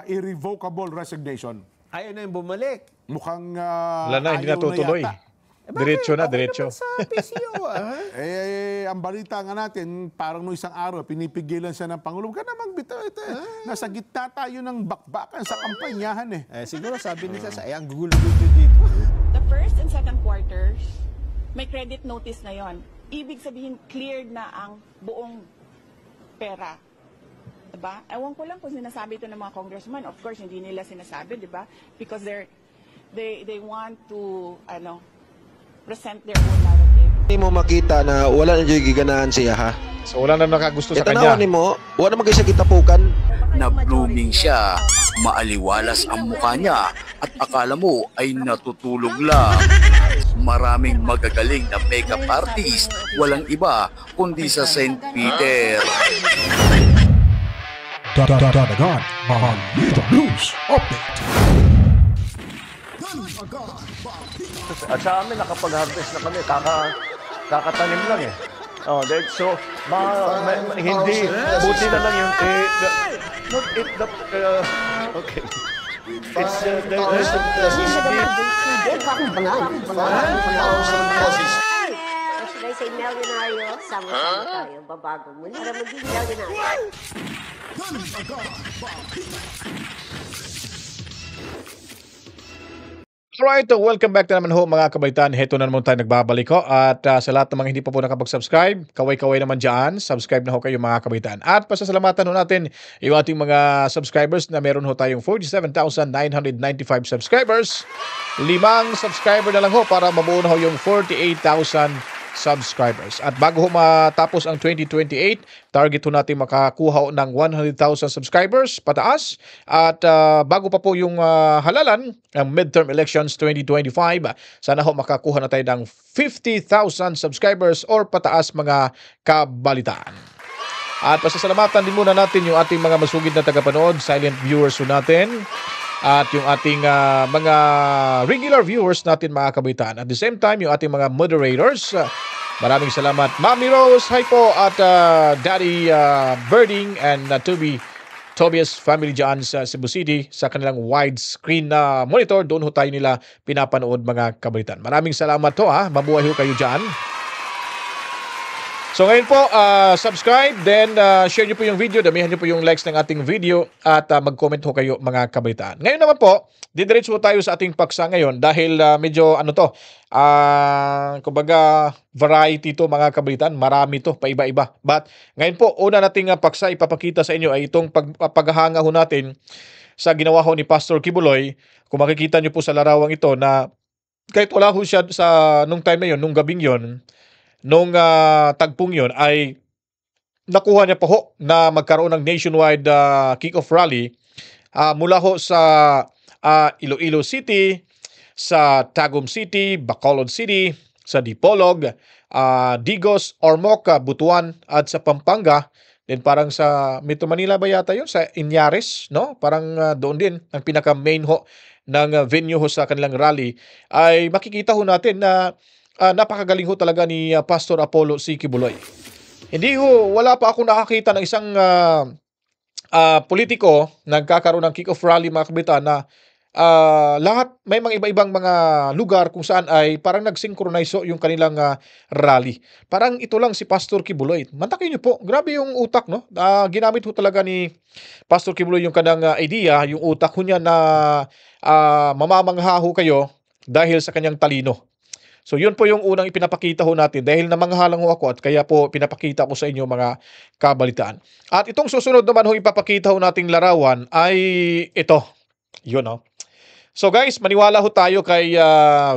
irrevocable resignation. Ayaw na yung bumalik. Mukhang Wala na, hindi ayaw natutuloy. yata. Diretso na, Okay diretso. naman sa PCO, Ang balita nga natin, parang no isang araw, pinipigilan siya ng Pangulo. Huwag ka namang bitaw. Nasa gitna tayo ng bakbakan sa kampanyahan eh. Siguro sabi nila sa ang gugulo-gulo dito. The first and second quarters, may credit notice na yon. Ibig sabihin, cleared na ang buong pera. Diba? Ewan ko lang kung sinasabi ito ng mga congressman. Of course, hindi nila sinasabi, diba? Because they want to, present their own narrative. Hindi mo makita na wala na dyan giganahan siya ha. So wala na nakagusto sa Tanawan kanya. mo, wala naman kayo sa kitapukan. Na-blooming siya, maaliwalas ang mukha niya at akala mo ay natutulog lang. Maraming magagaling na makeup artist, walang iba kundi sa St. Peter. Dadagan, Balita News Update. At sa amin, nakapag-harvest na kami, kakatanim lang eh. Oh, so, hindi, buti na lang yung, okay. It's, should I say milyonaryo? Sama-sama tayo, babago mo para maging milyonaryo. Alright, welcome back na naman ho mga kabaitan. Heto na naman tayo nagbabalik ho. At sa lahat ng mga hindi pa po nakapag-subscribe, kaway-kaway naman dyan, subscribe na ho kayo mga kabaitan. At pasasalamatan ho natin yung ating mga subscribers na meron ho tayong 47,995 subscribers. 5 subscriber na lang ho para mabuo na ho yung 48,000 subscribers. At bago ho matapos ang 2028, target ho natin makakuha ho ng 100,000 subscribers pataas. At bago pa po yung halalan, ang midterm elections 2025, sana ho makakuha na tayo ng 50,000 subscribers or pataas mga kabalitaan. At pasasalamatan din muna natin yung ating mga masugid na tagapanood, silent viewers ho natin. At yung ating mga regular viewers natin mga kabaitaan. At the same time, yung ating mga moderators. Maraming salamat. Mami Rose, hi po. At Daddy Birding and Tobias family dyan sa Cebu City sa kanilang widescreen na monitor. Doon ho tayo nila pinapanood mga kabaitaan. Maraming salamat ho ha. Mabuhay ho kayo dyan. So ngayon po, subscribe, then share nyo po yung video, damihan nyo po yung likes ng ating video at mag-comment ho kayo mga kabaitaan. Ngayon naman po, didiretso po tayo sa ating paksa ngayon dahil medyo kumbaga variety to mga kabaitaan, marami to, paiba-iba. But ngayon po, una nating paksa ipapakita sa inyo ay itong paghahanga ho natin sa ginawa ho ni Pastor Kibuloy. Kung makikita nyo po sa larawang ito na kahit wala ho siya nung time na yun, nung gabing yun, nung tagpong yun ay nakuha niya po ho na magkaroon ng nationwide kick-off rally mula ho sa Iloilo City, sa Tagum City, Bacolod City, sa Dipolog, Digos, Ormoc, Butuan at sa Pampanga. Then parang sa Metro Manila ba yata yun? Sa Inyares, no? Parang doon din ang pinaka-main ho ng venue ho sa kanilang rally ay makikita ho natin na napakagaling ho talaga ni Pastor Apollo C. Kibuloy. Wala pa akong nakakita ng isang politiko nagkakaroon ng kick-off rally mga kabitan na lahat may mga iba-ibang mga lugar kung saan ay parang nag-synchronize yung kanilang rally. Parang ito lang si Pastor Kibuloy. Mantakin niyo po, grabe yung utak, no? Ginamit ho talaga ni Pastor Kibuloy yung kanyang idea, yung utak ho niya na mamamangha ho kayo dahil sa kanyang talino. So yun po yung unang ipinapakita ho natin dahil namanghalang ho ako at kaya po pinapakita ko sa inyo mga kabalitaan. At itong susunod naman ho ipapakita ho nating larawan ay ito. Yun no. So guys, maniwala ho tayo kay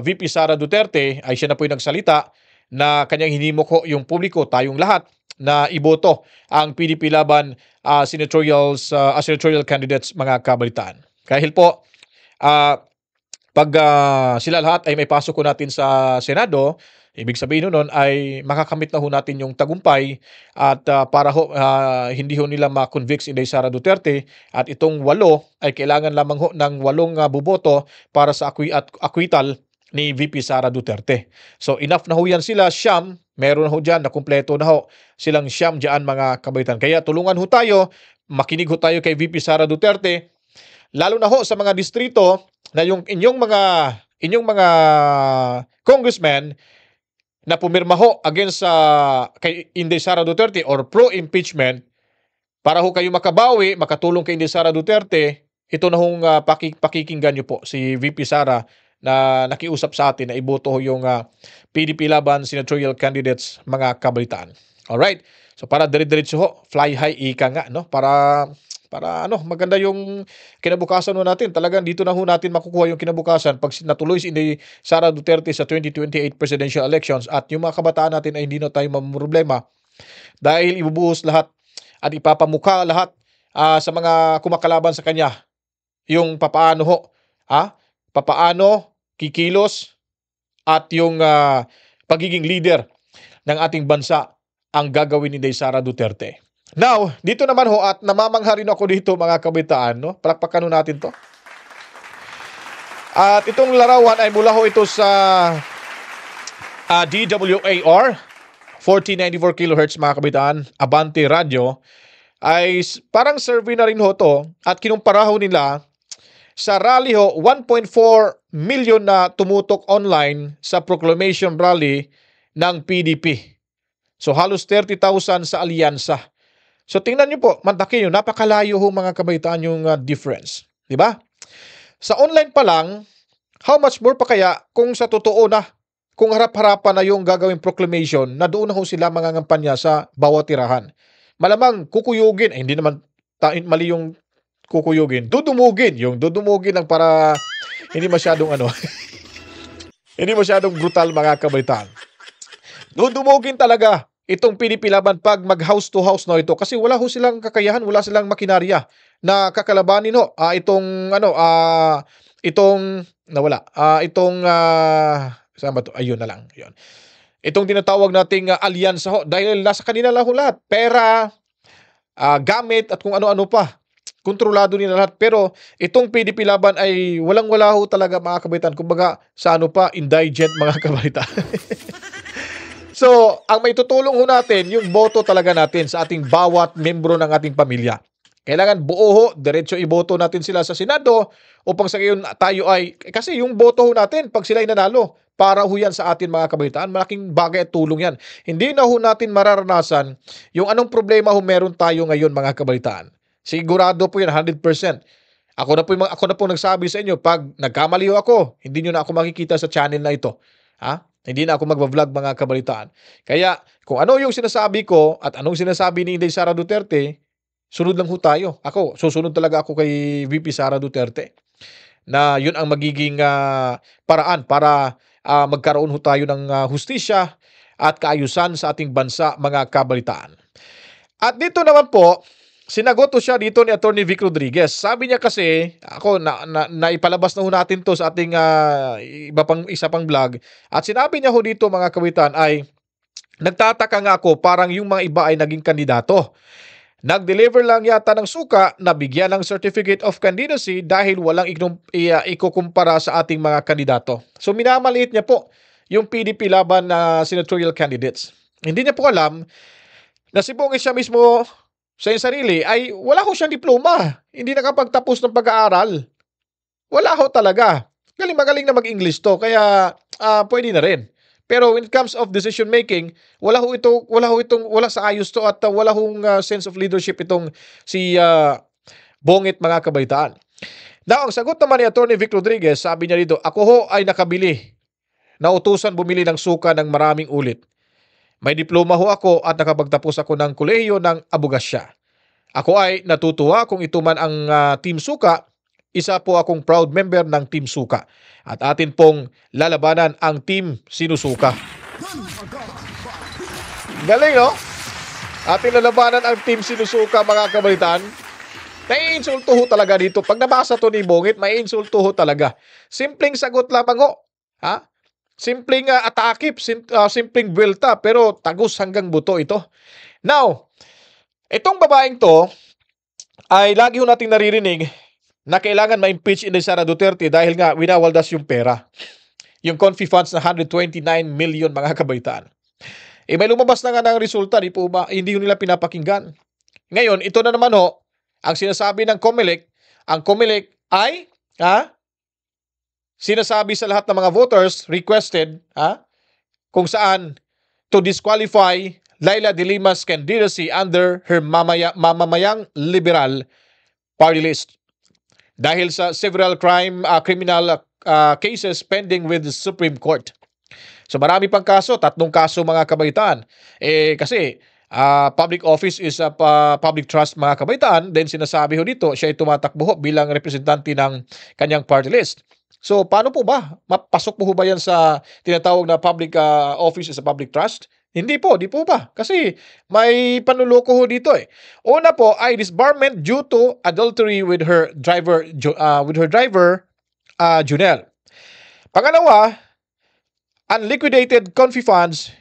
VP Sara Duterte ay siya na po yung nagsalita na kanyang hinimok ho yung publiko, tayong lahat na iboto ang PDP laban senatorial candidates mga kabalitaan. Kahil po pag sila lahat ay may pasok ko natin sa Senado, ibig sabihin nun ay makakamit na ho natin yung tagumpay at para ho hindi ho nila ma-convict si Inday Sara Duterte at itong 8 ay kailangan lamang ho ng 8 buboto para sa acquittal ni VP Sara Duterte. So enough na ho yan sila, siyam, meron na ho dyan, nakumpleto na ho silang siyam dyan mga kabaitan. Kaya tulungan ho tayo, makinig ho tayo kay VP Sara Duterte lalo na ho sa mga distrito na yung inyong mga congressmen na pumirma ho against kay Inday Sara Duterte or pro-impeachment para ho kayo makabawi, makatulong kay Inday Sara Duterte. Ito na hong pakikinggan nyo po si VP Sara na nakiusap sa atin na iboto ho yung PDP laban senatorial candidates, mga kabalitaan. Alright? So para dire-diretso ho, fly high ika nga, no? Para maganda yung kinabukasan ho natin. Talagang dito na ho natin makukuha yung kinabukasan pag natuloy si Inday Sara Duterte sa 2028 presidential elections at yung mga kabataan natin ay hindi na tayo mamroblema dahil ibubuhos lahat at ipapamukha lahat sa mga kumakalaban sa kanya yung papaano ho, papaano kikilos at yung pagiging leader ng ating bansa ang gagawin ni Inday Sara Duterte. Now, dito naman ho at namamangha rin ako dito mga kabitaan, no? Palakpakan ho natin to. At itong larawan ay mula ho ito sa DWAR 1494 kHz mga kabitaan, Abante Radio, ay parang survey na rin ho to at kinumpara ho nila sa rally ho 1.4 million na tumutok online sa proclamation rally ng PDP. So halos 30,000 sa alyansa. So tingnan niyo po, mantakin niyo, napakalayo ho mga kabataan yung difference. Di ba? Sa online pa lang, how much more pa kaya kung sa totoo na, kung harap-harapan na yung gagawing proclamation na doon na ho sila mangangampanya sa bawat tirahan. Malamang kukuyugin, hindi naman mali yung kukuyugin, dudumugin lang para hindi masyadong hindi masyadong brutal mga kabataan. Dudumugin talaga itong PDP laban pag mag-house to house no ito kasi wala ho silang kakayahan, wala silang makinarya na kakalabanin ho saan ba to? Ayun na lang. Yun. Itong tinatawag nating alyansa ho dahil nasa kanila lang ho lahat. Pera, gamit at kung ano-ano pa. Kontrolado nila lahat. Pero itong PDP laban ay walang-wala ho talaga mga kabaitan. Kumbaga sa indigent mga kabaitan. So, ang may tutulong ho natin, yung boto talaga natin sa ating bawat membro ng ating pamilya. Kailangan buo ho, diretso iboto natin sila sa Senado upang sa ngayon tayo ay, kasi yung boto ho natin, pag sila ay nanalo, para ho yan sa atin mga kabaitaan, malaking bagay at tulong yan. Hindi na ho natin mararanasan yung anong problema ho meron tayo ngayon mga kabaitaan. Sigurado po yan, 100%. Ako na po nagsabi sa inyo, pag nagkamali ho ako, hindi nyo na ako makikita sa channel na ito. Hindi na ako magva-vlog mga kabalitaan. Kaya kung ano yung sinasabi ko at anong sinasabi ni Inday Sara Duterte, sunod lang ho tayo. Susunod talaga ako kay VP Sara Duterte na yun ang magiging paraan para magkaroon ho tayo ng hustisya at kaayusan sa ating bansa mga kabalitaan. At dito naman po, sinagot siya dito ni Attorney Vic Rodriguez. Sabi niya kasi, naipalabas na ho natin to sa ating isa pang vlog. At sinabi niya ho dito mga kawitan ay, nagtataka nga ako parang yung mga iba ay naging kandidato. Nag-deliver lang yata ng suka na bigyan ng certificate of candidacy dahil walang ikukumpara sa ating mga kandidato. So minamaliit niya po yung PDP laban na senatorial candidates. Hindi niya po alam na si Bongis siya mismo sa iyong sarili ay wala ho siyang diploma. Hindi nakapagtapos ng pag-aaral. Wala ho talaga. Magaling na mag-English to kaya pwede na rin. Pero when it comes of decision making, wala sa ayos to at wala hong sense of leadership itong si Bongit mga kabaitaan. Now, ang sagot naman ni Attorney Vic Rodriguez, sabi niya dito, ako ho ay nakabili. Nautusan bumili ng suka ng maraming ulit. May diploma ho ako at nakapagtapos ako ng kolehiyo ng abogasya. Ako ay natutuwa kung ito man ang Team Suka. Isa po akong proud member ng Team Suka. At atin pong lalabanan ang Team Sinusuka. Galing, no? Ating lalabanan ang Team Sinusuka, mga kabalitaan. Naiinsulto ho talaga dito. Pag nabasa to ni Bongit, maiinsulto ho talaga. Simpleng sagot lamang ho. Simpleng atakip, simpleng buwelta, pero tagus hanggang buto ito. Now, itong babaeng to, ay lagi ho nating naririnig na kailangan ma-impeach Inday Sara Duterte dahil nga winawaldas yung pera. Yung confi funds na 129 million mga kabaitaan. May lumabas na nga ng resulta, hindi nila pinapakinggan. Ngayon, ito na naman ho, ang sinasabi ng COMELEC, ang COMELEC ay sinasabi sa lahat ng mga voters requested kung saan to disqualify Laila de Lima's candidacy under her mamamayang liberal party list dahil sa several criminal cases pending with the Supreme Court. So marami pang kaso, 3 kaso mga kabaitaan. Kasi public office is a public trust mga kabaitaan, then sinasabi ho dito siya ay tumatakbo ho bilang representante ng kanyang party list. So paano po ba? Mapasok po ba yan sa tinatawag na public office is a public trust? Hindi po, di po ba? Kasi may panuloko ho dito eh. Una po ay disbarment due to adultery with her driver Junel. Pangalawa, unliquidated confi funds.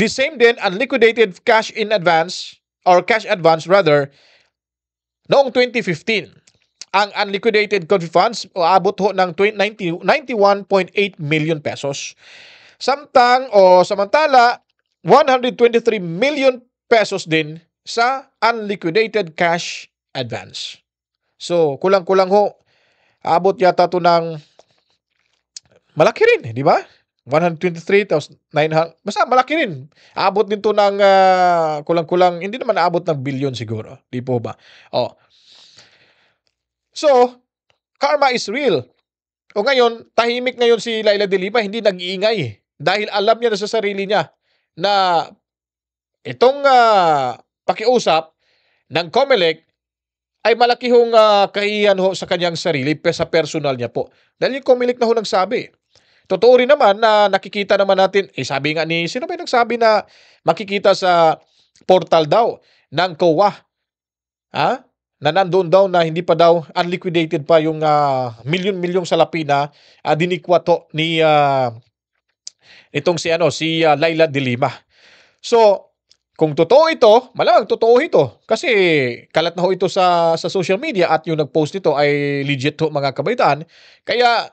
The same din unliquidated cash advance noong 2015. Ang unliquidated confi funds aabot ho ng 91.8 million pesos. Samantala 123 million pesos din sa unliquidated cash advance. So, kulang-kulang ho, abot yata to ng malaki rin, di ba? 123,900, basta malaki rin. Abot din to ng kulang-kulang, hindi naman aabot ng billion siguro. Di po ba? So, karma is real. O ngayon, tahimik ngayon si Laila de Lima, hindi nag-iingay. Dahil alam niya na sa sarili niya na itong pakiusap ng COMELEC ay malaki hong kahihiyan ho sa kanyang sarili sa personal niya po. Dahil yung COMELEC na ho nagsabi. Totoo rin naman na nakikita naman natin, sabi nga ni, sino ba yung nagsabi na makikita sa portal daw ng COA? Na nandoon daw na hindi pa daw unliquidated pa yung milyon-milyong salapi na dinikwat ho ni itong si Laila de Lima. So, kung totoo ito, malamang totoo ito kasi kalat na ho ito sa social media at yung nag-post nito ay legit ho mga kabaitaan. Kaya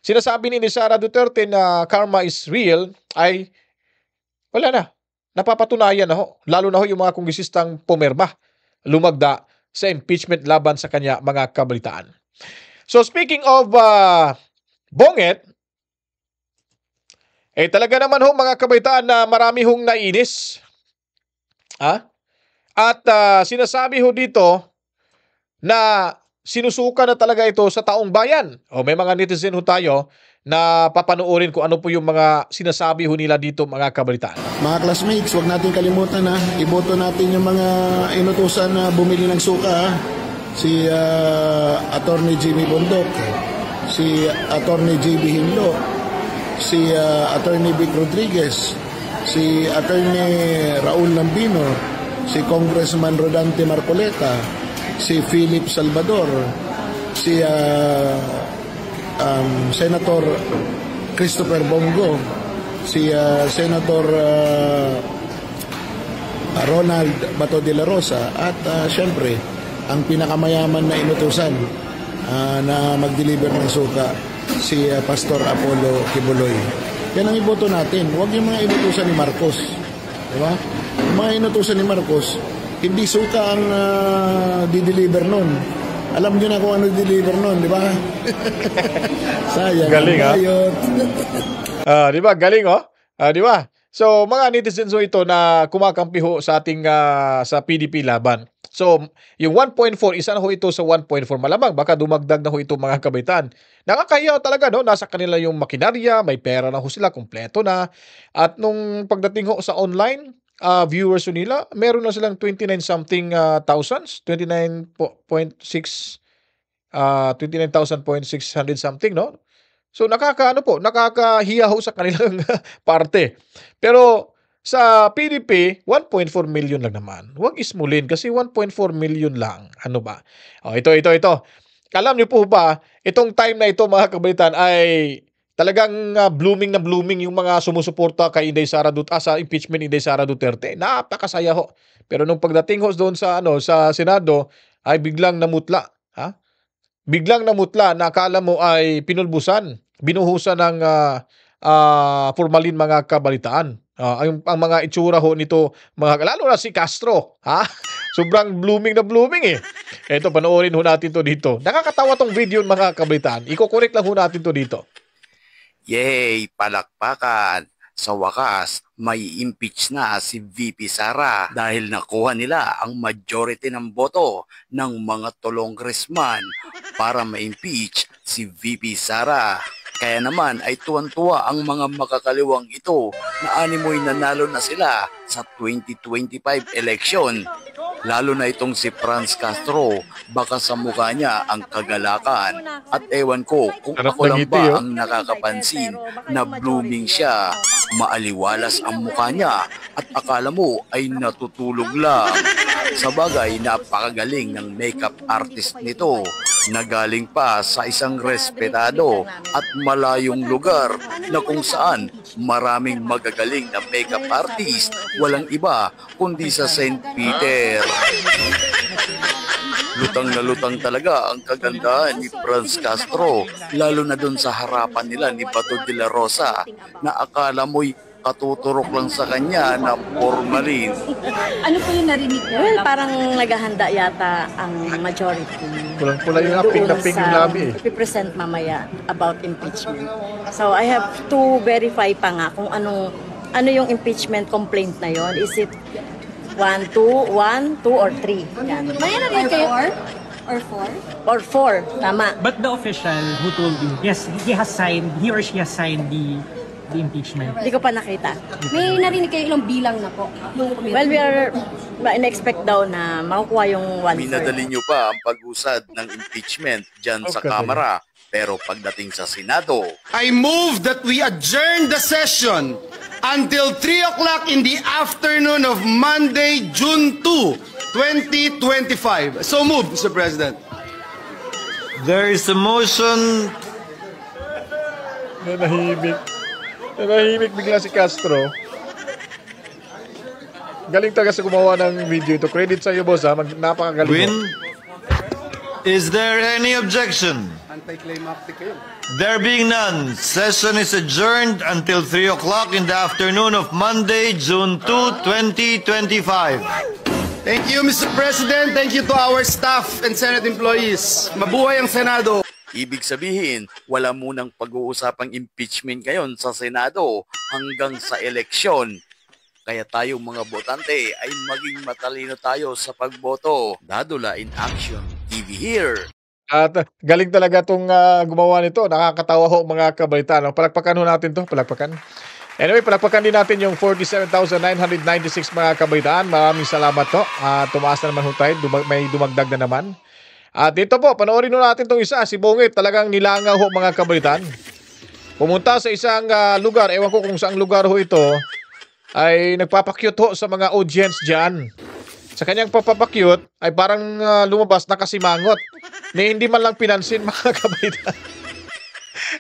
sinasabi ni Sara Duterte na karma is real ay wala na. Napapatunayan na ho. Lalo na ho yung mga kongresistang pumirma, lumagda sa impeachment laban sa kanya mga kabaitaan. So speaking of Bonget, talaga naman ho mga kabaitaan na marami hong nainis. At sinasabi ho dito na sinusuka na talaga ito sa taong bayan. May mga netizen ho tayo na papanoorin kung ano po yung mga sinasabi ho nila dito mga kabaitaan. Mga classmates, huwag natin kalimutan iboto natin yung mga inutusan na bumili ng suka. Si Attorney Jimmy Bondok, si Attorney JB Hinlo, si Attorney Vic Rodriguez, si Attorney Raul Lambino, si Congressman Rodante Marcoleta, si Philip Salvador, si Senator Christopher Bongo, si Senator Ronald Bato de la Rosa, at syempre ang pinakamayaman na inutusan na mag-deliver ng suka, si Pastor Apollo Kibuloy. Yan ang iboto natin. Huwag yung mga inutusan ni Marcos. Diba? Yung mga inutusan ni Marcos, hindi suka ang di-deliver nun. Alam nyo na kung ano di-deliver nun, di ba? Sayang. Galing, di ba? Galing, di ba? So, mga netizens ho ito na kumakampi ho sa ating sa PDP laban. So, yung 1.4, isa na ho ito sa 1.4. Malamang, baka dumagdag na ho ito mga kabaitan. Nakakahiya talaga, no? Nasa kanila yung makinarya, may pera na ho sila, kumpleto na. At nung pagdating ho sa online, viewers nila, meron na silang 29-something thousands, 29,600 something, no? So nakakahiya ho sa kanilang parte. Pero sa PDP, 1.4 million lang naman. Huwag ismulin kasi 1.4 million lang. Ano ba? Ito. Alam niyo po ba, itong time na ito mga kabaitan ay talagang blooming na blooming yung mga sumusuporta kay Inday Sara Duterte sa impeachment Inday Sara Duterte. Napakasaya ho. Pero nung pagdating ho doon sa sa Senado ay biglang namutla, Biglang namutla na akala mo ay pinulbusan, binuhusan ng formalin mga kabalitaan. Ang mga itsura ho nito, lalo na si Castro, ha? Sobrang blooming na blooming eh. Ito, panoorin ho natin to dito. Nakakatawa tong video mga kabalitaan. Iko-correct lang ho natin to dito. Yay! Palakpakan! Sa wakas, may impeach na si VP Sara dahil nakuha nila ang majority ng boto ng mga congressman para ma-impeach si VP Sara. Kaya naman ay tuwan-tuwa ang mga makakaliwang ito na animoy nanalo na sila sa 2025 election. Lalo na itong si Franz Castro, baka sa mukha niya ang kagalakan. At ewan ko kung ako lang ba ang nakakapansin na blooming siya. Maaliwalas ang mukha niya at akala mo ay natutulog lang. Sa bagay, napakagaling ng makeup artist nito na galing pa sa isang respetado at malayong lugar na kung saan maraming magagaling na makeup artist, walang iba kundi sa St. Peter. Lutang na lutang talaga ang kagandahan ni Franz Castro, lalo na dun sa harapan nila ni Bato de la Rosa na akala mo'y katuturok lang sa kanya na formalin. Ano po yung narinig ko? Well, parang naghahanda yata ang majority. Kulang-pula yung pink na pink yung labi eh. Ipipresent mamaya about impeachment. So I have to verify pa nga kung ano yung impeachment complaint na yon. Is it 1, 2, or 3? Yan. May narinig kayo? Or 4, tama. But the official who told you, yes, he or she has signed the impeachment. Hindi ko pa nakita. May narinig kayo ilang bilang na po? Well, we are in-expect daw na makukuha yung 1/3. Minadali nyo pa ang pag-usad ng impeachment dyan sa Kamara. Pero pagdating sa Senado, I move that we adjourn the session until 3 o'clock in the afternoon of Monday, June 2, 2025. So moved, Mr. President. There is a motion. Nanahimik bigla si Castro. Galing talaga sa gumawa ng video ito. Credit sa iyo, boss, ha? Napakagaling. Win. Is there any objection? Anti-climactic kayo. There being none, session is adjourned until 3 o'clock in the afternoon of Monday, June 2, 2025. Thank you, Mr. President. Thank you to our staff and Senate employees. Mabuhay ang Senado. ibig sabihin, wala munang pag-uusapang impeachment ngayon sa Senado hanggang sa eleksyon. Kaya tayo mga botante ay maging matalino tayo sa pagboto. Dadula in Action TV here. At galing talaga itong gumawa nito. Nakakatawa ho mga kabaitan. Palakpakan ho natin to. Palakpakan. Anyway, palakpakan din natin yung 47,996 mga kabaitaan. Maraming salamat to. Tumaas na naman ho tayo. May dumagdag na naman. At dito po, panoorin ho natin itong isa. Si Bongit talagang nilangaw ho mga kabaitaan. Pumunta sa isang lugar. Ewan ko kung saang lugar ho ito. Ay nagpapakyut ho sa mga audience dyan. Sa kanyang papapakyut ay parang lumabas nakasimangot. Na hindi man lang pinansin mga kabaitan.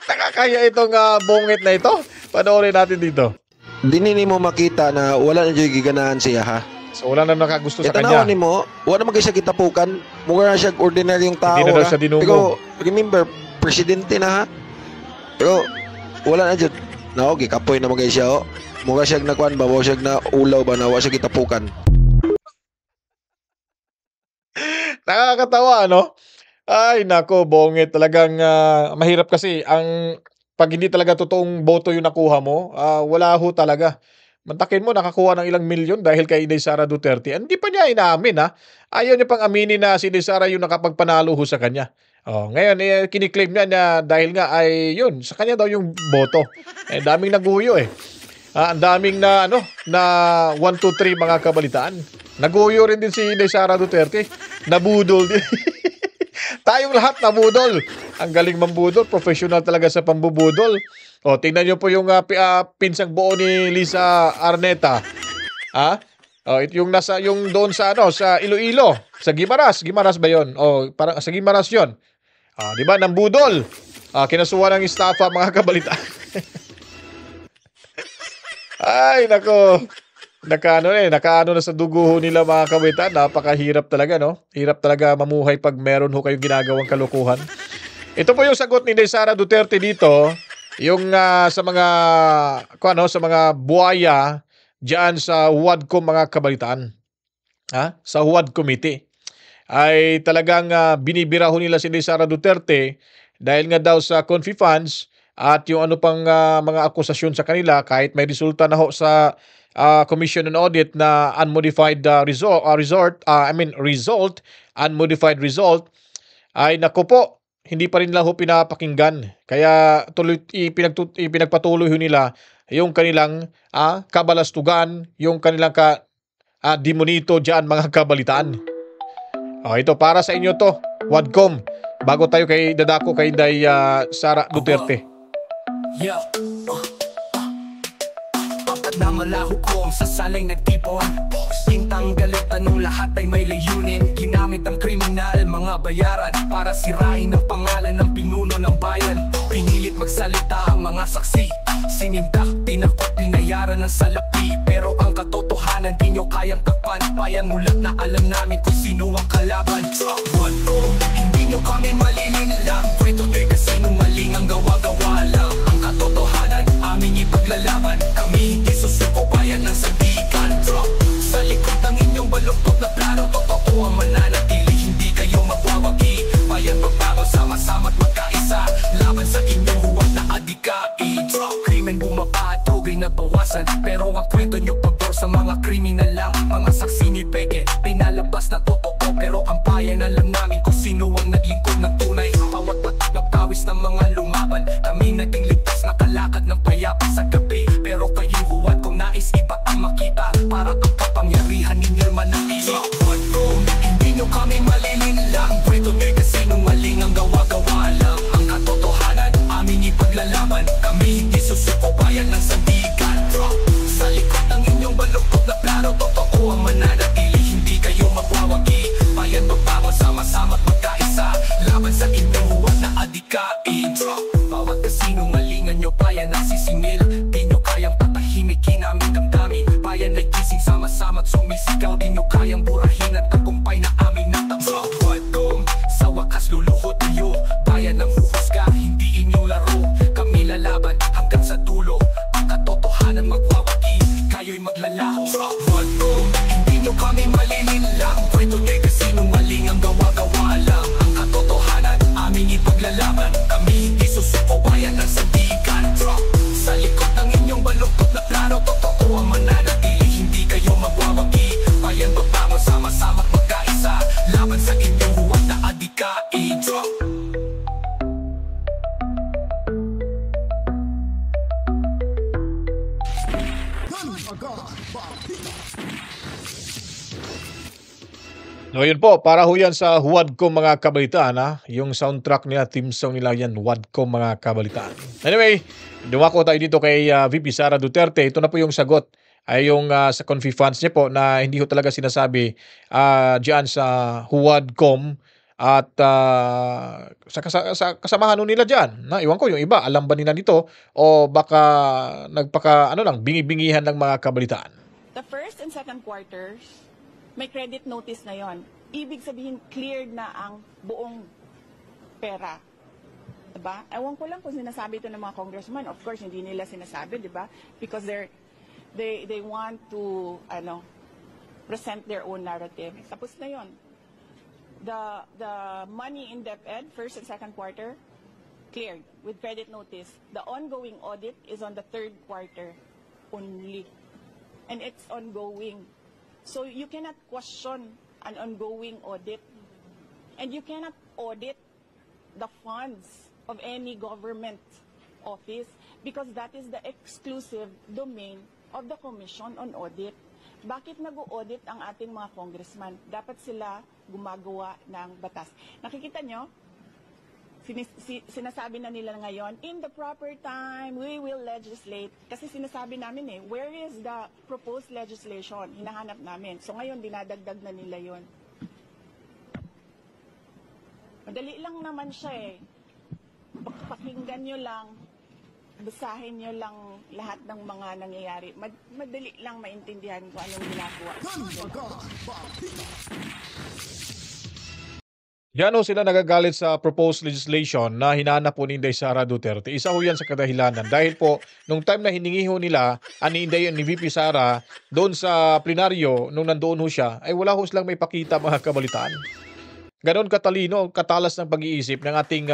Nakakaya itong Bongit na ito. Panoorin natin dito. Dinini mo makita na wala na dyan giganahan siya ha. So wala na nakagusto sa kanya. Itanawan ni mo, wala naman kayo siya kitapukan. Mukha na siya ordinaryong tao. Hindi na daw siya dinungog. Pero remember, presidente na ha. Pero wala na dyan. Okay, kapoy na magay siya o. Mukha siya nakuan ba? Mukha siya na ulaw ba na wala siya kitapukan. Nakakatawa, no? Ay, nako, Bongit. Talagang mahirap kasi ang pag hindi talaga totoong boto yung nakuha mo, wala ho talaga. Mantakin mo, nakakuha ng ilang milyon dahil kay Inday Sara Duterte. Hindi pa niya inaamin, ha? Ayaw niya pang aminin na si Inday Sara yung nakapagpanalo ho sa kanya. Ngayon, kiniklaim niya na dahil nga ay yun, sa kanya daw yung boto. Daming naguyo eh. Ang daming na 1, 2, 3 mga kabalitaan. Naguyo rin din si Inday Sara Duterte. Nabudol din. Tayong lahat nabudol. Ang galing mambudol. Professional talaga sa pambubudol. Tingnan nyo po yung pinsang buo ni Lisa Arneta. Yung doon sa sa Iloilo, sa Guimaras. Guimaras ba 'yon? Parang sa Guimaras 'yon. 'Di ba? Nambudol. Kinasuhan ng estafa mga kabalitaan. Ay, nako. Nakaano na sa dugo nila mga kawitan. Napakahirap talaga, no? Hirap talaga mamuhay pag meron ho kayong ginagawang kalukuhan. Ito po yung sagot ni Inday Sara Duterte dito. Yung sa mga buhaya diyan sa HUADCOM mga kabalitaan. Sa HUAD Committee ay talagang binibiraho nila si Sara Duterte dahil nga daw sa Confi funds at yung ano pang mga akusasyon sa kanila kahit may resulta na ho sa Commission on Audit na unmodified result, unmodified result ay naku po, hindi pa rin lang ho pinapakinggan. Kaya tuloy ipinagpatuloy ho nila yung kanilang kabalastugan, yung kanilang demonito diyan mga kabalitaan. Ito para sa inyo to, Wadcom. Bago tayo kay dadako kay Inday Sara Duterte. Apat na malahukom sa salay nagtipon. Tintang galit anong lahat ay may layunin. Ginamit ang kriminal mga bayaran para sirain ang pangalan ng pinuno ng bayan. Pinilit magsalita ang mga saksi. Sinindak, tinakot, binayaran ng salapi. Pero ang katotohanan di nyo kayang takpan. Bayan mulat na alam namin kung sino ang kalaban. Hindi nyo kami malililang. Kwento nyo'y kasinungaling ang gawa-gawa lang. Ang katotohanan, aming ipaglalaban. Kami hindi susuko, bayan ng sandigan. Sa likod ng inyong baluktot na plano, totoo ang mananatili. Hindi kayo mapawagi. Bayan magbago, sama-sama't magkaisa. Laban sa inyong huwag na adikain. Krimen bumaba at tugay na bawasan. Pero ang kwento nyo pagdor sa mga kriminal lang. Mga saksi ni Peke, pinalabas na totoo. Pero ang bayan alam namin kung sino ang naglingkod ng tunay. Bawat patak na pawis ng mga lumaban. Kami naging ligtas na kalakad ng payapa sa gabi. Pero kayong huwad kung nais iba ang makita. Para ang kapangyarihan ninyo manatili. Hindi nyo kami malililang. Kwento nyo'y kasinungaling ang gawa-gawa lang. Ang katotohanan, aming ipaglalaban. Kami hindi susuko, bayan ng sandigan. Sa likod ng inyong baluktot na plano, totoo ang mananatili. Hindi kayo mapawagi. Bayan magbago, sama-sama't magkaisa. Laban sa inyong huwag na adikain. Bawat kasinungalingan nyo, bayan ang sisingil. Di nyo kayang patahimikin aming damdamin. Bayan ay gising, sama-sama't sumisigaw. Di nyo kayang burahin at tagumpay na aming natamso. Sa wakas luluhod niyo. Bayan ang huhusga, hindi inyong laro. Kami lalaban hanggang sa dulo. Ang katotohanan magwawagi, kayo'y maglalaho. Hindi nyo kami malililang. Kwento nyo'y kasinungaling ang gawa-gawa lang. Ang katotohanan, aming ipaglalaban. Kami hindi susuko, bayan ng sandigan. Sa likod ng inyong baluktot na plano, totoo ang mananatili. Hindi kayo magwawagi. Bayan magbangon, sama-sama't magkaisa. Laban sa inyong huwag na adikain. No, yun po, para ho yan sa HUADCOM mga kabalitaan, yung soundtrack nila, team song nila yan, HUADCOM mga kabalitaan. Anyway, dumako tayo dito kay VP Sara Duterte. Ito na po yung sagot ay yung sa Confi funds niya po na hindi ho talaga sinasabi diyan sa HUADCOM at sa kasamahan ho nila dyan. Iwan ko yung iba, alam ba nila nito o baka bingi-bingihan ng mga kabalitaan. The first and second quarters, may credit notice na yon. Ibig sabihin, cleared na ang buong pera. Diba? Ewan ko lang kung sinasabi ito ng mga congressman. Of course, hindi nila sinasabi, diba? Because they want to present their own narrative. Tapos na yon. The money in DepEd, first and second quarter, cleared with credit notice. The ongoing audit is on the third quarter only. And it's ongoing. So you cannot question an ongoing audit. And you cannot audit the funds of any government office because that is the exclusive domain of the Commission on Audit. Bakit nag-audit ang ating mga congressman? Dapat sila gumagawa ng batas. Nakikita nyo? Sinasabi na nila ngayon, in the proper time, we will legislate. Kasi sinasabi namin where is the proposed legislation? Hinahanap namin. So ngayon, dinadagdag na nila yon. Madali lang naman siya Pakinggan nyo lang, basahin nyo lang lahat ng mga nangyayari. Madali lang maintindihan kung anong ginagawa. Yan ho sila nagagalit sa proposed legislation na hinanap po ni Inday Sara Duterte. Isa ho yan sa kadahilanan. Dahil po, nung time na hiningi ho nila, ni Inday ni VP Sara, doon sa plenaryo, nung nandoon ho siya, ay wala ho silang may pakita mga kabalitaan. Ganon katalino, katalas ng pag-iisip ng ating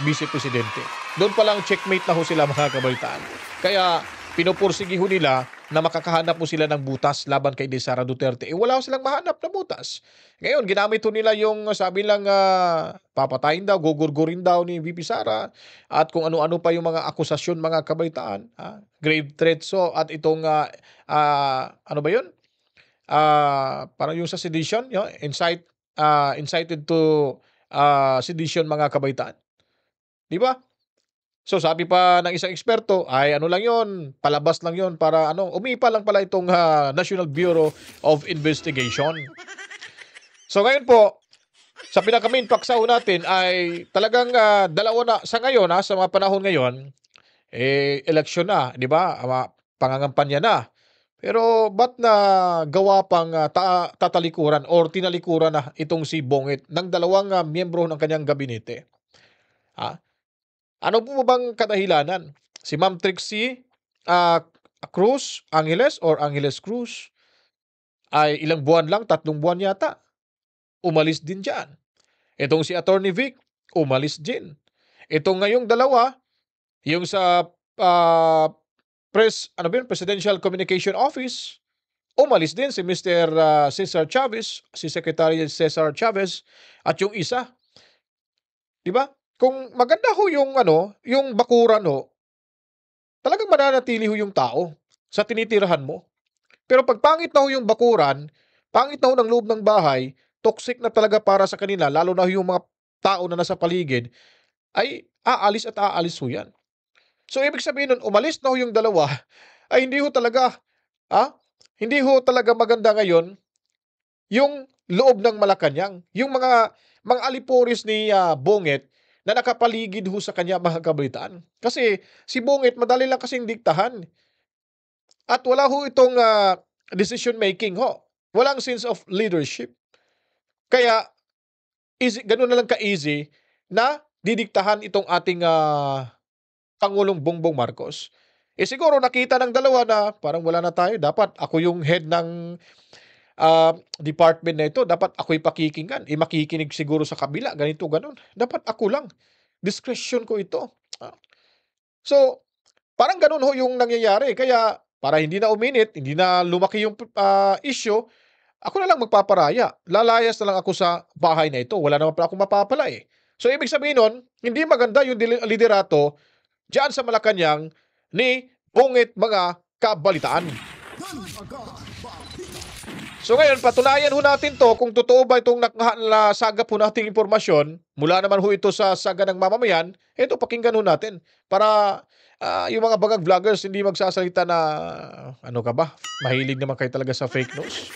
Vice Presidente. Doon pa lang checkmate na ho sila mga kabalitaan. Kaya pinupursigi ho nila na makakahanap mo sila ng butas laban kay Inday Sara Duterte. Wala ho silang mahanap na butas. Ngayon, ginamit ho nila yung sabi lang papatayin daw, gugurgurin daw ni VP Sara at kung ano-ano pa yung mga akusasyon, mga kabalitaan. Grave threats so at itong ano ba yun? Parang yung sa sedition, yun, incited to sedition mga kabaitaan. Di ba? So sabi pa ng isang eksperto, ay ano lang yon, palabas lang yon para umipa lang pala itong National Bureau of Investigation. So ngayon po, sa pinaka-main paksa natin ay talagang dalawa na sa ngayon, sa mga panahon ngayon, eleksyon na, di ba? Pangangampanya na. Pero ba't na gawa pang tatalikuran or tinalikuran na itong si Bongit ng dalawang miyembro ng kanyang gabinete? Ano po bang kadahilanan? Si Ma'am Trixie Cruz Angeles or Angeles Cruz ay ilang buwan lang, 3 buwan yata, umalis din dyan. Itong si Attorney Vic, umalis din. Itong ngayong dalawa, yung sa Presidential Communication Office, umalis din si Mr. Cesar Chavez, si Secretary Cesar Chavez, at yung isa. Di ba? Kung maganda ho yung bakuran ho, talagang mananatili ho yung tao sa tinitirahan mo. Pero pag pangit na ho yung bakuran, pangit na ho ng loob ng bahay, toxic na talaga para sa kanila, lalo na ho yung mga tao na nasa paligid, ay aalis at aalis ho yan. So, ibig sabihin nun, umalis na ho yung dalawa, ay hindi ho talaga maganda ngayon yung loob ng Malacanang. Yung mga alipuris ni Bongit na nakapaligid ho sa kanya mga kabaitaan. Kasi si Bongit, madali lang kasing diktahan. At wala ho itong decision making ho. Walang sense of leadership. Kaya, ganun na lang ka-easy na didiktahan itong ating Pangulong Bongbong Marcos. Siguro nakita ng dalawa na parang wala na tayo. Dapat ako yung head ng department na ito. Dapat ako'y pakikinggan. Makikinig siguro sa kabila. Ganito, ganun. Dapat ako lang. Discretion ko ito. So, parang ganun ho yung nangyayari. Kaya, para hindi na uminit, hindi na lumaki yung issue, ako na lang magpaparaya. Lalayas na lang ako sa bahay na ito. Wala naman pala akong mapapala eh. So, ibig sabihin nun, hindi maganda yung liderato diyan sa Malacanang ni Bongit mga kabalitaan. So ngayon, patunayan ho natin to kung totoo ba itong nasagap ho nating impormasyon mula naman ho ito sa saga ng mamamayan. Ito, pakinggan ho natin para yung mga bagang vloggers hindi magsasalita na ano ka ba, mahilig naman kayo talaga sa fake news.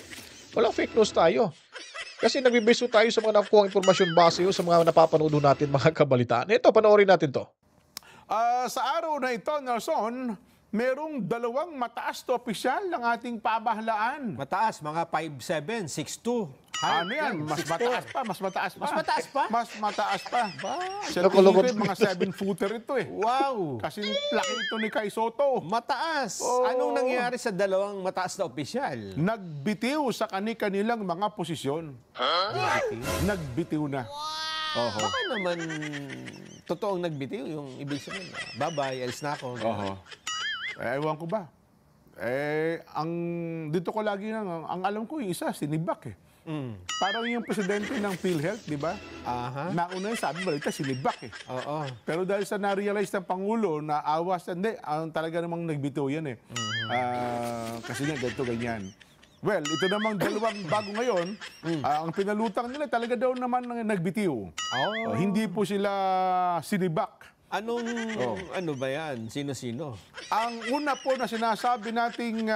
Walang fake news tayo. Kasi nagbibiso tayo sa mga nakukuha impormasyon base sa mga napapanood natin mga kabalitaan. Ito, panoorin natin to. Sa araw na ito, Nelson, merong 2 mataas to opisyal ng ating pamahalaan. Mataas, mga 5'7", 6'2". Ano yan? Mas mataas pa, mas mataas pa. Mas mataas pa? Mas mataas pa. Sa Nakulungot. tingin ko, mga 7-footer ito eh. Wow! Kasi laki ito ni Kai Soto. Mataas! Oo. Anong nangyari sa 2 mataas na opisyal? Nagbitiw sa kanilang mga posisyon. Nagbitiw na. Oho. Baka naman totoong nagbitiw yung ibig sabihin. Bye-bye, alis na ako. Oho. Ewan ko ba? Dito ko lagi ang alam ko yung isa, sinibak eh. Parang yung presidente ng PhilHealth, di ba? Nauna yung sabi, balita, sinibak eh. Oo. Pero dahil sa na-realize ng Pangulo na awas, hindi, talaga namang nagbitiw yan eh. Kasi nga, ganito, ganyan. Well, ito namang 2 bago ngayon, ang pinalutang nila talaga daw naman nagbitiw. Hindi po sila sinibak. Ano ba yan? Sino-sino? Ang una po na sinasabi nating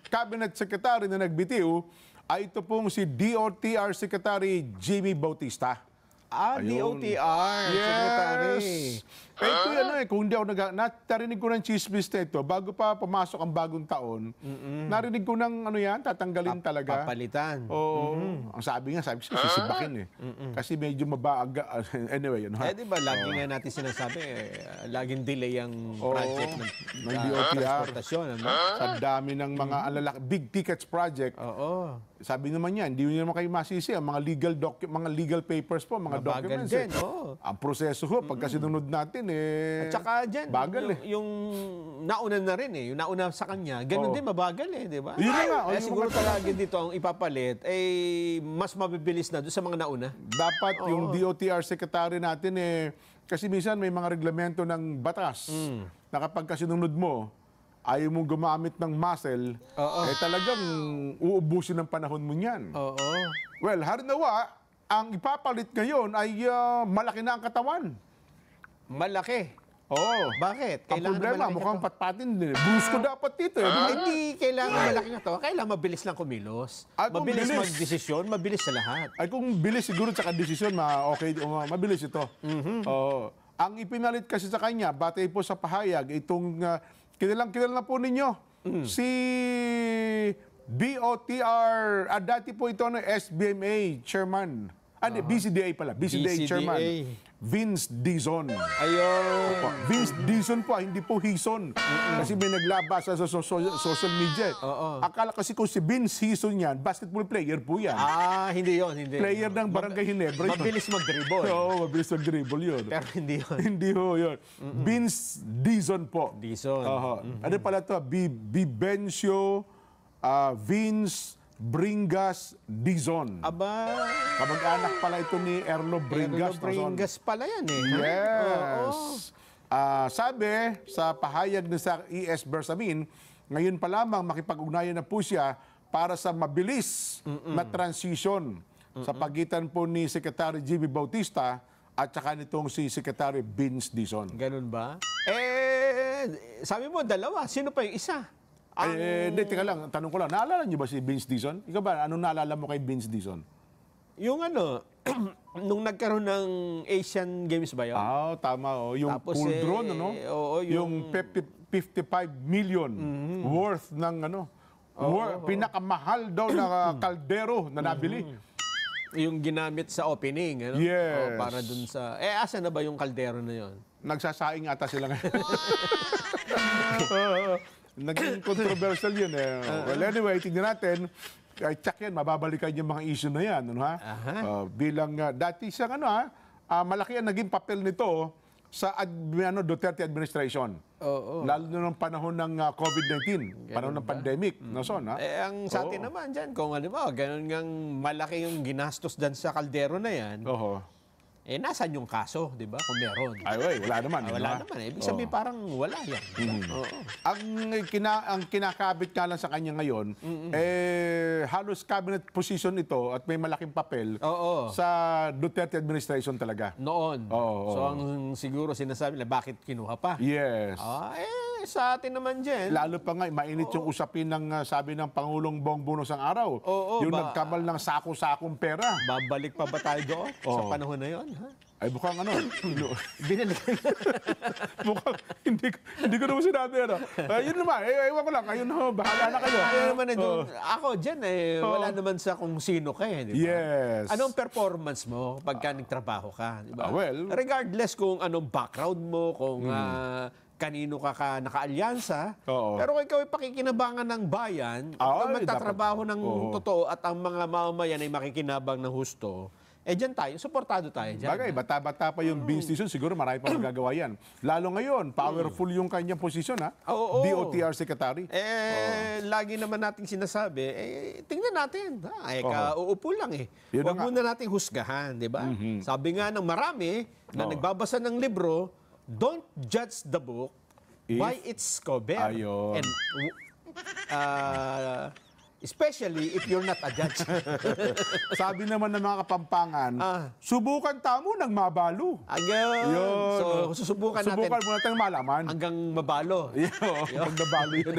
Cabinet Secretary na nagbitiw ay ito pong si DOTR Secretary Jimmy Bautista. DOTR Secretary. Ito kung hindi ako narinig ko ng chismis na ito, bago pa pumasok ang bagong taon, narinig ko ng tatanggalin talaga. Papalitan. Oo. Ang sabi ko, sisibakin Kasi medyo anyway, yun. Di ba, lagi nga natin sinasabi, laging delay ang project ng DOTR. transportasyon. Sa dami ng mga big tickets project. Oo. Sabi naman yan, hindi nyo naman kayo masisi. Ang mga legal papers po, mga documents. Din, oo. Ang proseso ho, pagka sinunod natin, At saka dyan, bagal yung nauna na rin yung nauna sa kanya, ganun din, mabagal di ba? Yun nga. Siguro talaga dito ang ipapalit ay mas mabibilis na doon sa mga nauna. Dapat yung DOTR secretary natin kasi minsan may mga reglamento ng batas na kapag sinunod mo, ayaw mong gumamit ng muscle, talagang uubusin ng panahon mo niyan. Well, harinawa, ang ipapalit ngayon ay malaki na ang katawan. Malaki? Oo. Bakit? Ang problema, mukhang patpatin din. Busko dapat dito. Hindi kailangan malaki na to. Kailangan mabilis lang kumilos. Mabilis magdesisyon, mabilis sa lahat. Ay kung bilis siguro tsaka desisyon, mabilis ito. Oo. Ang ipinalit kasi sa kanya, batay po sa pahayag, itong kilala na po ninyo, si BOTR, dati po ito SBMA chairman. BCDA pala. BCDA chairman. Vince Dizon. Ayun. Vince Dizon po, hindi po Hison. Kasi may naglabas sa social media. Akala kasi kung si Vince Hison yan, basketball player po yan. Hindi yon, hindi. Player ng Barangay Ginebra. Mabilis mag-dribble. Oo, mabilis mag-dribble yun. Pero hindi yun. Hindi ho yun. Vince Dizon po. Dizon. Ano pala ito? Bibencio Vince Bringas Dizon. Aba. Kamag-anak pala ito ni Erlo Bringas. Bringas pala yan Yes. Sabi sa pahayag ni sa ES Bersamin, ngayon pa lamang makipag-ugnayan na po siya para sa mabilis na transition sa pagitan po ni Secretary Jimmy Bautista at saka nitong si Secretary Vince Dizon. Ganun ba? Sabi mo dalawa. Sino pa yung isa? Hindi, teka lang. Tanong ko lang, naalala niyo ba si Vince Dizon? Ikaw ba, anong naalala mo kay Vince Dizon? Yung nung nagkaroon ng Asian Games ba yun? Tama. Yung Tapos, pool drone, yung 55 million worth ng pinakamahal daw na kaldero na nabili. Yung ginamit sa opening, Yes. Para dun sa... asa na ba yung kaldero na yun? Nagsasaing ata sila ngayon. Naging controversial yun Well, anyway, tignan natin. Check yan, mababalikan yung mga issue na yan. Bilang, dati siyang malaki ang naging papel nito sa Duterte administration. Lalo na ng panahon ng COVID-19, panahon ng pandemic. Ang sa atin naman dyan, kung ganun ngang malaki yung ginastos dyan sa kaldero na yan, nasaan yung kaso, di ba? Kung meron. Wala naman. Wala naman. Ibig sabihin parang wala yan. Ang kinakabit nga lang sa kanya ngayon, halos cabinet position ito at may malaking papel sa Duterte administration talaga. Noon. So ang siguro sinasabi na bakit kinuha pa? Yes. Sa atin naman dyan. Lalo pa nga, mainit yung usapin ng sabi ng Pangulong Bongbong isang araw. Yung nagkamal ng sako-sakong pera. Babalik pa ba tayo doon sa panahon na yon? Ay, mukhang binalikan. Mukhang, hindi ko naman sinabi, yun naman, ewan ko lang, ayun bahala na kayo. Ako dyan, wala naman sa kung sino ka, di ba? Yes. Anong performance mo pagka nagtrabaho ka, di ba? Well, regardless kung anong background mo, kung kanino ka nakaalyansa, pero kung ikaw ay pakikinabangan ng bayan, kung magtatrabaho ng totoo at ang mga mamamayan ay makikinabang ng husto, dyan tayo, suportado tayo dyan. Bagay, bata-bata pa yung Vince Dizon, siguro marami pa magagawa yan. Lalo ngayon, powerful yung kanyang posisyon, DOTR Secretary. Lagi naman nating sinasabi, tingnan natin. Uupo lang Huwag muna nating husgahan, di ba? Sabi nga ng marami na nagbabasa ng libro, don't judge the book by its cover. Ayun. And Especially if you're not a judge. Sabi naman ng mga Kapampangan, subukan tamo ng mabalo. Ayun. So, susubukan natin. Subukan muna tayong malaman. Hanggang mabalo. Pag nabalo yun.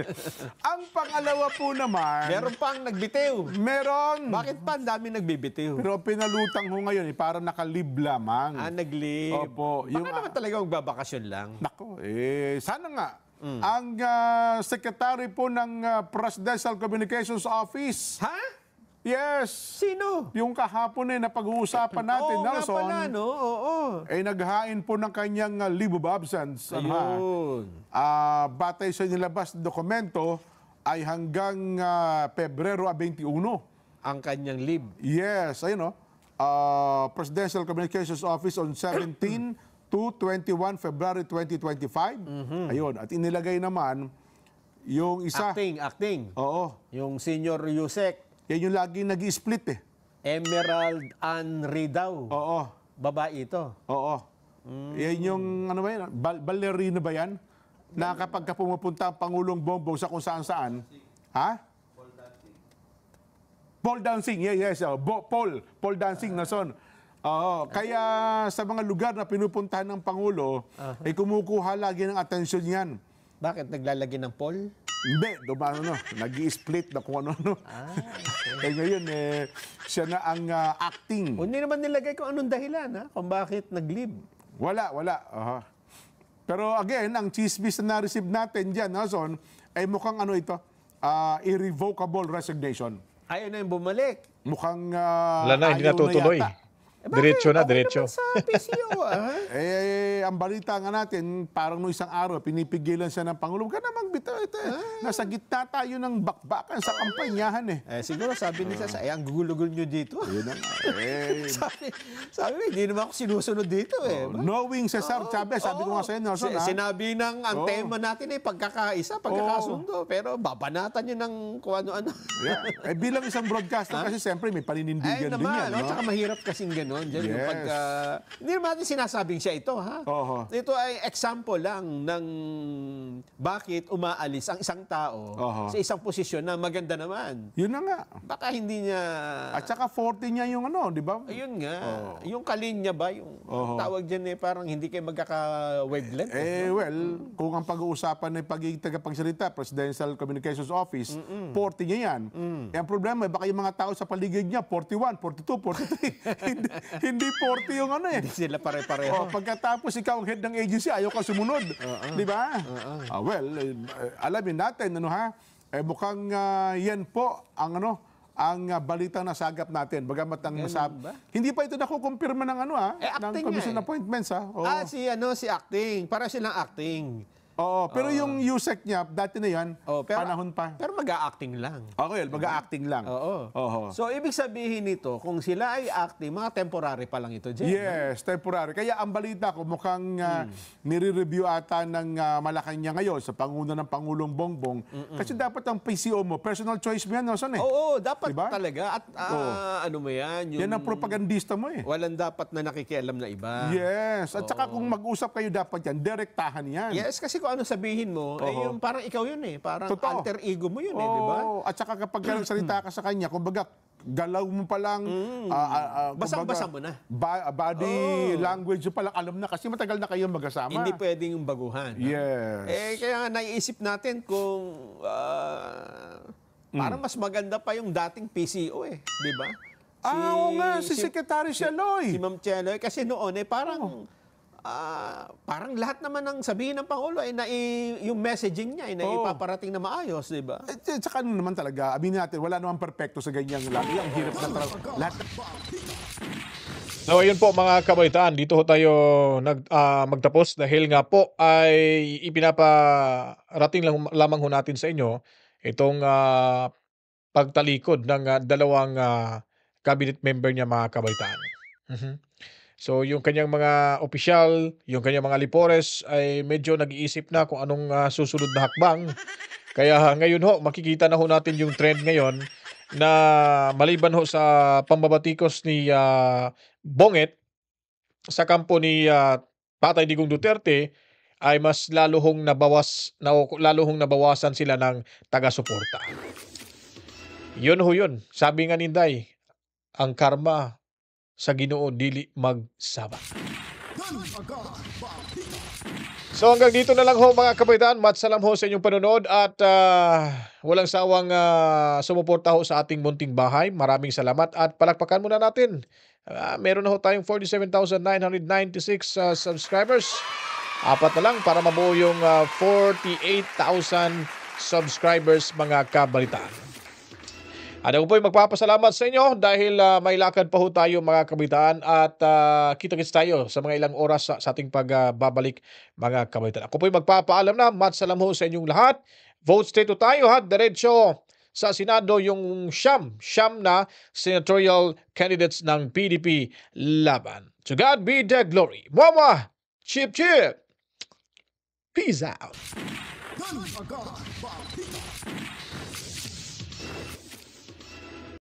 Ang pangalawa po naman, meron pang nagbitiw. Meron. Bakit pa? Ang dami nagbibitiw. Pero pinalutang ho ngayon, parang nakalib lamang. Naglib. Opo. Baka naman talaga magbabakasyon lang. Nako, sana nga. Ang secretary po ng Presidential Communications Office. Ha? Yes. Sino? Yung kahapon na pag-uusapan natin, Nelson. Nga pala, no? Oo. Naghain po ng kanyang leave of absence. Ayun. Batay sa nilabas na dokumento, ay hanggang Pebrero 21. Ang kanyang leave. Yes, ayun Presidential Communications Office on 17 to 21 February 2025. Ayun, at inilagay naman yung isa. Acting. Oo. Yung senior Yusek. Yan yung lagi nag-i-split Emerald Anri daw. Oo. Babae ito. Oo. Yan yung, ano ba yan? Ballerina ba yan? Na kapag pumupunta ang Pangulong Bongbong sa kung saan-saan. Ha? Pole dancing. Yes. Pole dancing na son. Kaya sa mga lugar na pinupuntahan ng Pangulo, ay kumukuha lagi ng atensyon yan. Bakit? Naglalagay ng pole? Hindi. Nag-i-split na kung ano-ano. Kaya ngayon, siya na ang acting. Hindi naman nilagay kung anong dahilan, kung bakit nag-leave. Wala. Pero again, ang chismis na na-receive natin dyan, Nelson, ay mukhang irrevocable resignation. Ayaw na yung bumalik. Mukhang wala na, hindi natutuloy. Diretso na, diretso. Sa PCO, ang balita nga natin, parang no isang araw, pinipigilan siya ng Pangulo. Huwag ka naman bitaw. Nasa gitna tayo ng bakbakan sa kampanyahan siguro sabi niya ang gugulugol nyo dito. Yun na nga. sabi, hindi naman ako sinusunod dito Knowing Cesar Chavez, sabi ko nga sa'yo, Nelson. Sinabi ng ang tema natin pagkakaisa, pagkakasundo. Pero babanatan nyo ng kung ano-ano. Bilang isang broadcaster, kasi siyempre may paninindigan din yan. Tsaka mahirap kasing gano'n. Yes. Hindi naman natin sinasabing siya ito, ha? Ito ay example lang ng bakit umaalis ang isang tao sa isang posisyon na maganda naman. Yun na nga. Baka hindi niya... At saka 40 niya yung di ba? Ayun nga. Yung kalinya ba? Yung tawag dyan parang hindi kayo magkaka-wavelength. Well, kung ang pag-uusapan ay pagiging tagapagsalita, Presidential Communications Office, 40 niya yan. Ang problema, baka yung mga tao sa paligid niya, 41, 42, 43. Hindi 40 yung Hindi sila pare-pareho. Pagkatapos ikaw ang head ng agency, ayaw ka sumunod. Di ba? Alamin natin, mukhang yan po ang ang balitang nasagap natin. Bagamat ang hindi pa ito nakukumpirma ng ng commission appointments. Si acting. Para silang acting. Pero yung USEC niya, dati na yan, panahon pa. Pero mag-a-acting lang. Okay, mag-a-acting lang. So, ibig sabihin nito, kung sila ay acting, mga temporary pa lang ito, Jen. Yes, temporary. Kaya ang balita ko, mukhang nire-review ata ng Malacanang ngayon sa panguna ng Pangulong Bongbong. Kasi dapat ang PCO mo, personal choice mo yan, Nelson Oo, dapat talaga. At ano mo yan? Yan ang propagandista mo Walang dapat na nakikialam na iba. Yes. At saka kung mag-usap kayo, dapat yan, direktahan yan. Yes, kasi ano sabihin mo, yung parang ikaw yun Parang alter ego mo yun di ba? At saka kapag nagsalita ka sa kanya, kumbaga, galaw mo pa lang, basang-basa mo na. Body language mo pa lang, alam na kasi matagal na kayong magkasama. Hindi pwedeng yung baguhan. Yes. Kaya nga naiisip natin kung parang mas maganda pa yung dating PCO di ba? Si Secretary Cheloy. Si Ma'am Cheloy, kasi noon parang lahat naman ng sabihin ng Pangulo ay yung messaging niya ay naipaparating na maayos, di ba? Tsaka naman talaga, aminin natin, wala naman perfecto sa ganyang lagi. Ang hirap na talaga. So ayun po mga kabaitaan, dito tayo magtapos dahil nga po ay ipinaparating lamang ho natin sa inyo itong pagtalikod ng dalawang cabinet member niya mga kabaitaan. So yung kanyang mga opisyal, yung kanyang mga lipores ay medyo nag-iisip na kung anong susunod na hakbang. Kaya ngayon makikita na natin yung trend ngayon na maliban sa pambabatikos ni Bonget sa kampo ni Tatay Digong Duterte ay mas lalo hong nabawasan sila ng taga-suporta. Yun ho yun. Sabi nga ninday, ang karma sa Ginoo dili magsaba. So hanggang dito na lang ho mga kabataan. Matsalam ho sa inyong panonood at walang sawang sumuporta ho sa ating munting bahay. Maraming salamat at palakpakan muna natin. Meron na ho tayong 47,996 subscribers. Apat na lang para mabuo yung 48,000 subscribers mga kabalitaan. At ako po'y magpapasalamat sa inyo dahil may lakad pa ho tayo mga kabataan at kita-kits tayo sa mga ilang oras sa ating pagbabalik mga kabataan. Ako po'y magpapaalam na, matsalam ho sa inyong lahat. Vote state tayo ha, diretso sa Senado yung siyam na senatorial candidates ng PDP laban. To God be the glory. Mama, chip chip. Peace out.